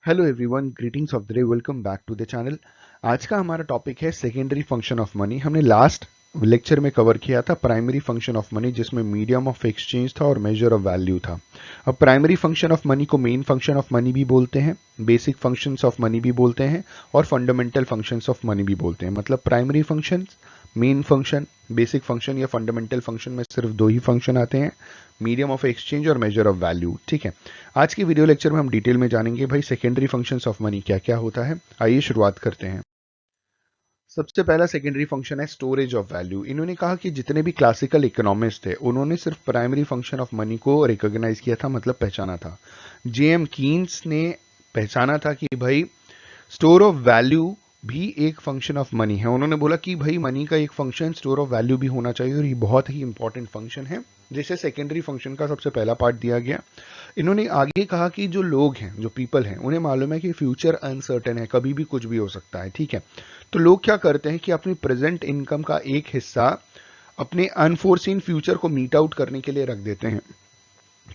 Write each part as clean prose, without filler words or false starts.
Hello everyone, greetings of the day, welcome back to the channel. आज का हमारा topic है सेकेंडरी फंक्शन ऑफ मनी। हमने last lecture में कवर किया था प्राइमरी फंक्शन ऑफ मनी, जिसमें मीडियम ऑफ एक्सचेंज था और मेजर ऑफ वैल्यू था। अब प्राइमरी फंक्शन ऑफ मनी को मेन फंक्शन ऑफ मनी भी बोलते हैं, बेसिक फंक्शंस ऑफ मनी भी बोलते हैं और फंडामेंटल फंक्शंस ऑफ मनी भी बोलते हैं। मतलब primary function, main function, basic function या फंडामेंटल फंक्शन में सिर्फ दो ही फंक्शन आते हैं, मीडियम ऑफ एक्सचेंज और मेजर ऑफ वैल्यू। ठीक है, आज की वीडियो लेक्चर में हम डिटेल में जानेंगे भाई सेकेंडरी फंक्शंस ऑफ मनी क्या क्या होता है। आइए शुरुआत करते हैं। सबसे पहला सेकेंडरी फंक्शन है स्टोरेज ऑफ वैल्यू। इन्होंने कहा कि जितने भी क्लासिकल इकोनॉमिस्ट थे उन्होंने सिर्फ प्राइमरी फंक्शन ऑफ मनी को रिकॉग्नाइज किया था, मतलब पहचाना था। जेएम कीन्स ने पहचाना था कि भाई स्टोर ऑफ वैल्यू भी एक फंक्शन ऑफ मनी है। उन्होंने बोला कि भाई मनी का एक फंक्शन स्टोर ऑफ वैल्यू भी होना चाहिए और ये बहुत ही इंपॉर्टेंट फंक्शन है, जिसे सेकेंडरी फंक्शन का सबसे पहला पार्ट दिया गया। इन्होंने आगे कहा कि जो लोग हैं, जो पीपल हैं, उन्हें मालूम है कि फ्यूचर अनसर्टेन है, कभी भी कुछ भी हो सकता है। ठीक है, तो लोग क्या करते हैं कि अपनी प्रेजेंट इनकम का एक हिस्सा अपने अनफोर्सीन फ्यूचर को मीट आउट करने के लिए रख देते हैं।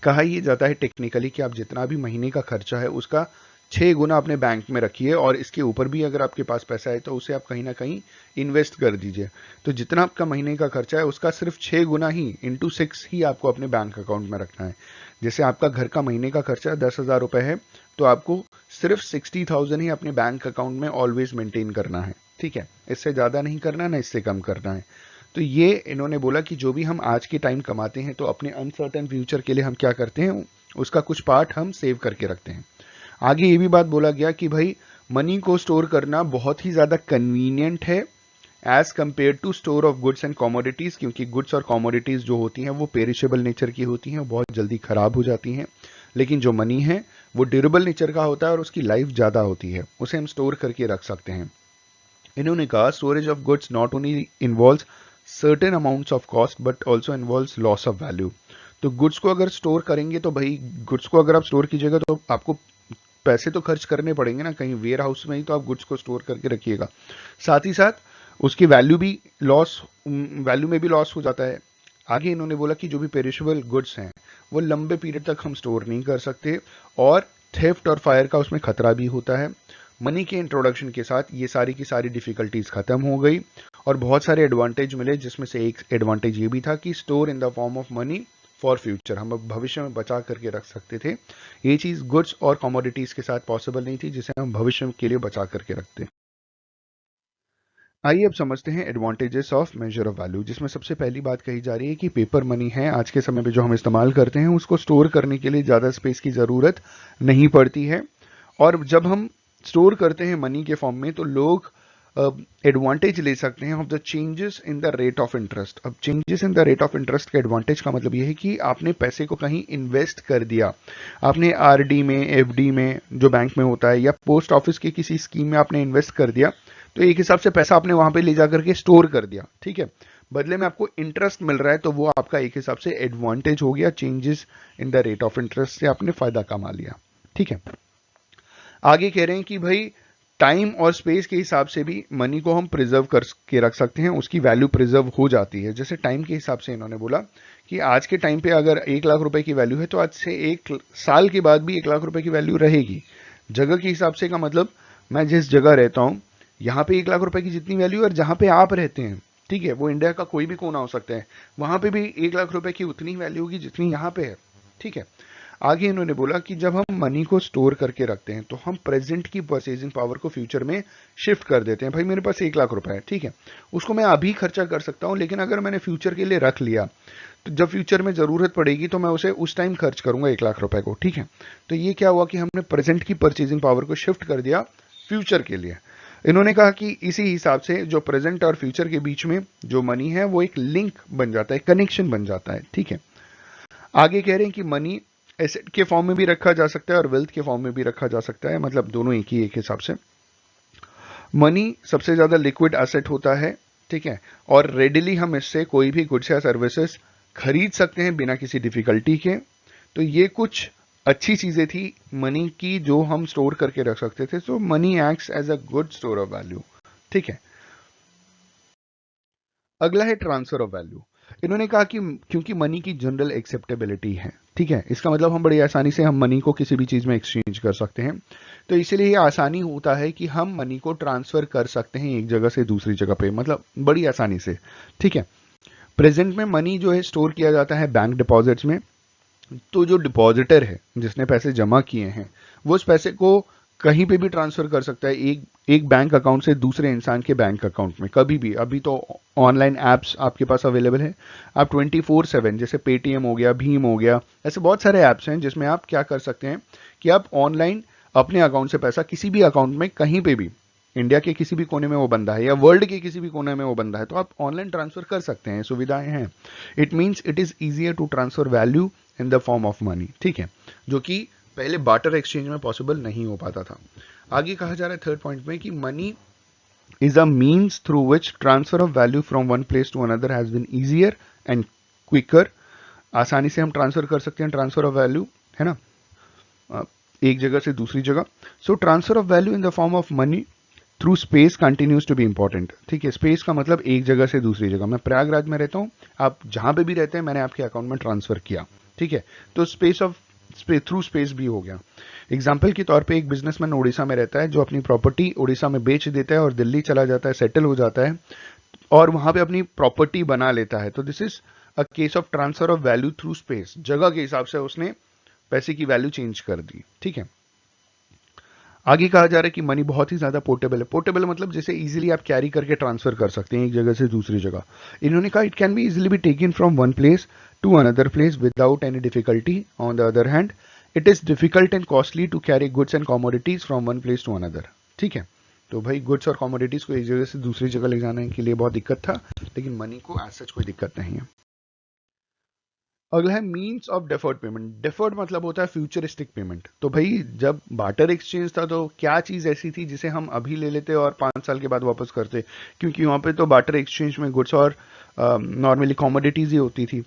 कहा यह जाता है टेक्निकली कि आप जितना भी महीने का खर्चा है उसका 6 गुना अपने बैंक में रखिए और इसके ऊपर भी अगर आपके पास पैसा है तो उसे आप कहीं ना कहीं इन्वेस्ट कर दीजिए। तो जितना आपका महीने का खर्चा है उसका सिर्फ 6 गुना ही इंटू 6 ही आपको अपने बैंक अकाउंट में रखना है। जैसे आपका घर का महीने का खर्चा 10,000 रुपए है, तो आपको सिर्फ 60,000 ही अपने बैंक अकाउंट में ऑलवेज मेंटेन करना है। ठीक है, इससे ज़्यादा नहीं करना, ना इससे कम करना है। तो ये इन्होंने बोला कि जो भी हम आज के टाइम कमाते हैं तो अपने अनसर्टेन फ्यूचर के लिए हम क्या करते हैं, उसका कुछ पार्ट हम सेव करके रखते हैं। आगे ये भी बात बोला गया कि भाई मनी को स्टोर करना बहुत ही ज़्यादा कन्वीनियंट है as compare to store of goods and commodities, क्योंकि गुड्स और कमोडिटीज़ जो होती हैं वो पेरिशेबल नेचर की होती हैं, बहुत जल्दी खराब हो जाती हैं। लेकिन जो मनी है वो ड्यूरेबल नेचर का होता है और उसकी लाइफ ज़्यादा होती है, उसे हम स्टोर करके रख सकते हैं। इन्होंने कहा storage of goods not only involves certain amounts of cost but also involves loss of value. तो गुड्स को अगर स्टोर करेंगे तो भाई गुड्स को अगर आप स्टोर कीजिएगा तो आपको पैसे तो खर्च करने पड़ेंगे ना, कहीं वेयर हाउस में ही तो आप गुड्स को स्टोर करके रखिएगा। साथ ही साथ उसकी वैल्यू भी लॉस, वैल्यू में भी लॉस हो जाता है। आगे इन्होंने बोला कि जो भी पेरिशेबल गुड्स हैं वो लंबे पीरियड तक हम स्टोर नहीं कर सकते और थेफ्ट और फायर का उसमें खतरा भी होता है। मनी के इंट्रोडक्शन के साथ ये सारी की सारी डिफिकल्टीज खत्म हो गई और बहुत सारे एडवांटेज मिले, जिसमें से एक एडवांटेज ये भी था कि store in the form of money for future, हम अब भविष्य में बचा करके रख सकते थे। ये चीज़ गुड्स और कमोडिटीज़ के साथ पॉसिबल नहीं थी, जिसे हम भविष्य के लिए बचा करके रखते। आइए अब समझते हैं advantages of major of value, जिसमें सबसे पहली बात कही जा रही है कि पेपर मनी है आज के समय में जो हम इस्तेमाल करते हैं उसको स्टोर करने के लिए ज़्यादा स्पेस की ज़रूरत नहीं पड़ती है। और जब हम स्टोर करते हैं मनी के फॉर्म में तो लोग एडवांटेज ले सकते हैं of the changes in the rate of interest. अब changes in the rate of interest का एडवांटेज का मतलब यह है कि आपने पैसे को कहीं इन्वेस्ट कर दिया, आपने आरडी में, एफडी में जो बैंक में होता है, या पोस्ट ऑफिस की किसी स्कीम में आपने इन्वेस्ट कर दिया, तो एक हिसाब से पैसा आपने वहां पे ले जाकर के स्टोर कर दिया। ठीक है, बदले में आपको इंटरेस्ट मिल रहा है, तो वो आपका एक हिसाब से एडवांटेज हो गया। Changes in the rate of interest से आपने फायदा कमा लिया। ठीक है, आगे कह रहे हैं कि भाई टाइम और स्पेस के हिसाब से भी मनी को हम प्रिजर्व करके रख सकते हैं, उसकी वैल्यू प्रिजर्व हो जाती है। जैसे टाइम के हिसाब से इन्होंने बोला कि आज के टाइम पे अगर 1 लाख रुपए की वैल्यू है तो आज से 1 साल के बाद भी 1 लाख रुपए की वैल्यू रहेगी। जगह के हिसाब से का मतलब, मैं जिस जगह रहता हूं यहाँ पे 1 लाख रुपए की जितनी वैल्यू है और जहां पे आप रहते हैं, ठीक है, वो इंडिया का कोई भी कोना हो सकता है, वहां पे भी 1 लाख रुपए की उतनी वैल्यू होगी जितनी यहाँ पे है। ठीक है, आगे इन्होंने बोला कि जब हम मनी को स्टोर करके रखते हैं तो हम प्रेजेंट की परचेजिंग पावर को फ्यूचर में शिफ्ट कर देते हैं। भाई मेरे पास 1 लाख रुपए है, ठीक है, उसको मैं अभी खर्चा कर सकता हूं, लेकिन अगर मैंने फ्यूचर के लिए रख लिया तो जब फ्यूचर में जरूरत पड़ेगी तो मैं उसे उस टाइम खर्च करूंगा 1 लाख रुपए को। ठीक है, तो ये क्या हुआ कि हमने प्रेजेंट की परचेजिंग पावर को शिफ्ट कर दिया फ्यूचर के लिए। इन्होंने कहा कि इसी हिसाब से जो प्रेजेंट और फ्यूचर के बीच में जो मनी है वो एक लिंक बन जाता है, कनेक्शन बन जाता है। ठीक है, आगे कह रहे हैं कि मनी एसेट के फॉर्म में भी रखा जा सकता है और वेल्थ के फॉर्म में भी रखा जा सकता है, मतलब दोनों एक ही एक हिसाब से। मनी सबसे ज्यादा लिक्विड एसेट होता है, ठीक है, और रेडिली हम इससे कोई भी गुड्स या सर्विसेज खरीद सकते हैं बिना किसी डिफिकल्टी के। तो ये कुछ अच्छी चीजें थी मनी की जो हम स्टोर करके रख सकते थे। So money acts as a good store of value. ठीक है, अगला है ट्रांसफर ऑफ वैल्यू। इन्होंने कहा कि क्योंकि मनी की जनरल एक्सेप्टेबिलिटी है, ठीक है, इसका मतलब हम बड़ी आसानी से हम मनी को किसी भी चीज में एक्सचेंज कर सकते हैं। तो इसीलिए ये आसानी होता है कि हम मनी को ट्रांसफर कर सकते हैं एक जगह से दूसरी जगह पे, मतलब बड़ी आसानी से। ठीक है, प्रेजेंट में मनी जो है स्टोर किया जाता है बैंक डिपॉजिट्स में। तो जो डिपॉजिटर है जिसने पैसे जमा किए हैं वो उस पैसे को कहीं पे भी ट्रांसफर कर सकता है, एक बैंक अकाउंट से दूसरे इंसान के बैंक अकाउंट में कभी भी। अभी तो ऑनलाइन एप्स आपके पास अवेलेबल है, आप 24/7, जैसे पेटीएम हो गया, भीम हो गया, ऐसे बहुत सारे ऐप्स हैं जिसमें आप क्या कर सकते हैं कि आप ऑनलाइन अपने अकाउंट से पैसा किसी भी अकाउंट में कहीं पे भी, इंडिया के किसी भी कोने में वो बंदा है या वर्ल्ड के किसी भी कोने में वो बंदा है, तो आप ऑनलाइन ट्रांसफर कर सकते हैं, सुविधाएं हैं। It means it is easier to transfer value in the form of money. ठीक है, जो कि पहले बार्टर एक्सचेंज में पॉसिबल नहीं हो पाता था। आगे कहा जा रहा है थर्ड पॉइंट में कि money is a means through which transfer of value from one place to another has been easier and quicker. आसानी से हम ट्रांसफर कर सकते हैं, ट्रांसफर ऑफ वैल्यू, है ना, एक जगह से दूसरी जगह। So transfer of value in the form of money through space continues to be important. ठीक है, स्पेस का मतलब एक जगह से दूसरी जगह। मैं प्रयागराज में रहता हूँ, आप जहां पे भी रहते हैं मैंने आपके अकाउंट में ट्रांसफर किया। ठीक है, तो थ्रू स्पेस भी हो गया। एग्जाम्पल के तौर पे एक बिजनेसमैन उड़ीसा में रहता है जो अपनी प्रॉपर्टी उड़ीसा में बेच देता है और दिल्ली चला जाता है, सेटल हो जाता है और वहां पे अपनी प्रॉपर्टी बना लेता है। तो this is a case of transfer of value through space. जगह के हिसाब से उसने पैसे की वैल्यू चेंज कर दी। ठीक है, आगे कहा जा रहा है कि मनी बहुत ही ज्यादा पोर्टेबल है। पोर्टेबल मतलब जैसे इजीली आप कैरी करके ट्रांसफर कर सकते हैं एक जगह से दूसरी जगह। इन्होंने कहा it can be easily be taken from one place to another place without any difficulty. On the other hand it is difficult and costly to carry goods and commodities from one place to another. ठीक है, तो भाई goods और commodities को एक जगह से दूसरी जगह ले जाने के लिए बहुत दिक्कत था, लेकिन मनी को एज सच कोई दिक्कत नहीं है। अगला है means of deferred payment. Deferred मतलब होता है फ्यूचरिस्टिक पेमेंट। तो भाई जब बार्टर एक्सचेंज था तो क्या चीज ऐसी थी जिसे हम अभी ले लेते और 5 साल के बाद वापस करते, क्योंकि वहां पे तो बार्टर एक्सचेंज में गुड्स और नॉर्मली कॉमोडिटीज ही होती थी।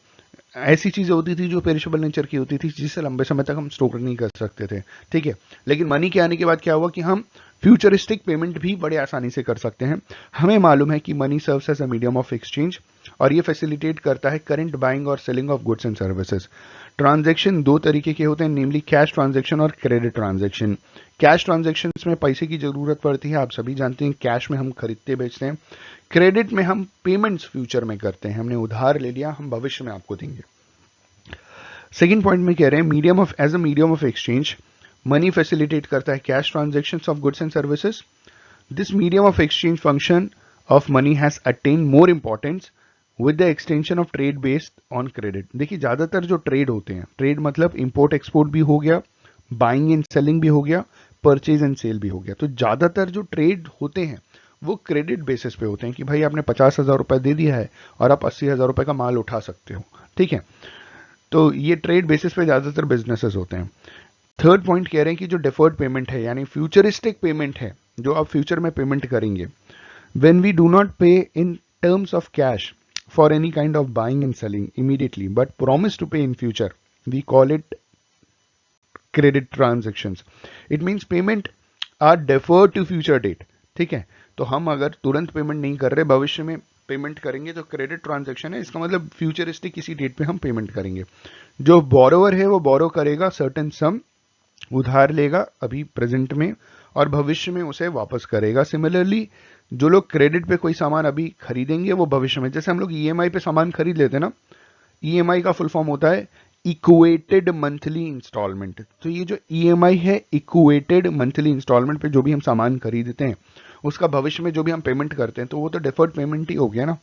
ऐसी चीजें होती थी जो पेरिशेबल नेचर की होती थी, जिसे लंबे समय तक हम स्टोर नहीं कर सकते थे। ठीक है, लेकिन मनी के आने के बाद क्या हुआ कि हम फ्यूचरिस्टिक पेमेंट भी बड़े आसानी से कर सकते हैं। हमें मालूम है कि money serves as a medium of exchange और ये फैसिलिटेट करता है करंट बाइंग और selling of goods and services. Transaction दो तरीके के होते हैं, नेमली कैश ट्रांजैक्शन और क्रेडिट ट्रांजैक्शन। कैश ट्रांजैक्शन में पैसे की जरूरत पड़ती है, आप सभी जानते हैं, कैश में हम खरीदते बेचते हैं। क्रेडिट में हम पेमेंट्स फ्यूचर में करते हैं, हमने उधार ले लिया, हम भविष्य में आपको देंगे। सेकेंड पॉइंट में कह रहे हैं medium of as a medium of exchange money facilitate करता है cash transaction of goods and services. This medium of exchange function of money has attain more importance with the extension of trade based on credit. देखिए ज्यादातर जो trade होते हैं, trade मतलब import export भी हो गया, बाइंग एंड सेलिंग भी हो गया, परचेज एंड सेल भी हो गया। तो ज्यादातर जो ट्रेड होते हैं वो क्रेडिट बेसिस पे होते हैं कि भाई आपने 50,000 रुपए दे दिया है और आप 80,000 रुपए का माल उठा सकते हो। ठीक है, तो ये ट्रेड बेसिस पे ज्यादातर बिजनेसेस होते हैं। थर्ड पॉइंट कह रहे हैं कि जो डिफर्ड पेमेंट है यानी फ्यूचरिस्टिक पेमेंट है, जो आप फ्यूचर में पेमेंट करेंगे, when we do not pay in terms of cash for any kind of buying and selling immediately but promise to pay in future, we call it credit transactions. It means payment are deferred to future date. ठीक है, तो हम अगर तुरंत payment नहीं कर रहे, भविष्य में पेमेंट करेंगे, तो क्रेडिट ट्रांजैक्शन है, इसका मतलब फ्यूचरिस्टिक किसी डेट पे हम पेमेंट करेंगे। जो बोरोवर है वो बोरो करेगा सर्टेन सम, उधार लेगा अभी प्रेजेंट में और भविष्य में उसे वापस करेगा। सिमिलरली जो लोग क्रेडिट पे कोई सामान अभी खरीदेंगे वो भविष्य में, जैसे हम लोग ईएमआई पे सामान खरीद लेते हैं ना, ईएमआई का फुल फॉर्म होता है इक्वेटेड मंथली इंस्टॉलमेंट। तो ये जो ईएमआई है, इक्वेटेड मंथली इंस्टॉलमेंट पे जो भी हम सामान खरीदते हैं उसका भविष्य में जो भी हम पेमेंट करते हैं तो वो तो डिफर्ड पेमेंट ही हो गया ना।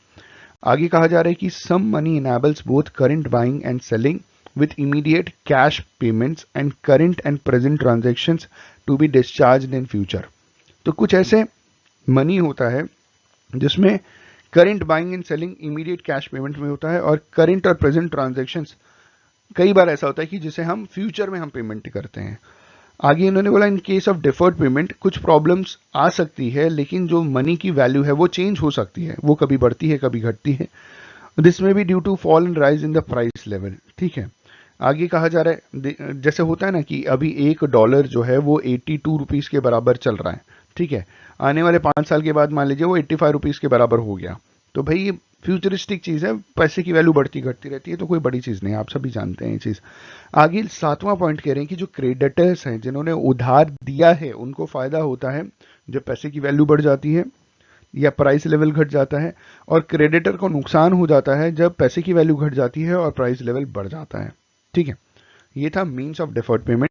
आगे कहा जा रहा है कि some money enables both current buying and selling with immediate cash payments and current and present transactions to be discharged in future। तो कुछ ऐसे मनी होता है जिसमें current buying and selling immediate cash payment में होता है और करंट और प्रेजेंट ट्रांजैक्शंस कई बार ऐसा होता है कि जिसे हम फ्यूचर में हम पेमेंट करते हैं। आगे इन्होंने बोला in case of deferred payment कुछ प्रॉब्लम्स आ सकती है, लेकिन जो मनी की वैल्यू है वो चेंज हो सकती है, वो कभी बढ़ती है कभी घटती है। This may be due to fall and rise in the price level. ठीक है, आगे कहा जा रहा है जैसे होता है ना कि अभी $1 जो है वो 82 रुपीज के बराबर चल रहा है। ठीक है, आने वाले 5 साल के बाद मान लीजिए वो 85 रुपीज के बराबर हो गया, तो भाई ये फ्यूचरिस्टिक चीज़ है, पैसे की वैल्यू बढ़ती घटती रहती है, तो कोई बड़ी चीज़ नहीं है, आप सभी जानते हैं ये चीज़। आगे 7वां पॉइंट कह रहे हैं कि जो क्रेडिटर्स हैं, जिन्होंने उधार दिया है, उनको फायदा होता है जब पैसे की वैल्यू बढ़ जाती है या प्राइस लेवल घट जाता है, और क्रेडिटर को नुकसान हो जाता है जब पैसे की वैल्यू घट जाती है और प्राइस लेवल बढ़ जाता है। ठीक है, ये था मीन्स ऑफ डिफर्ड पेमेंट।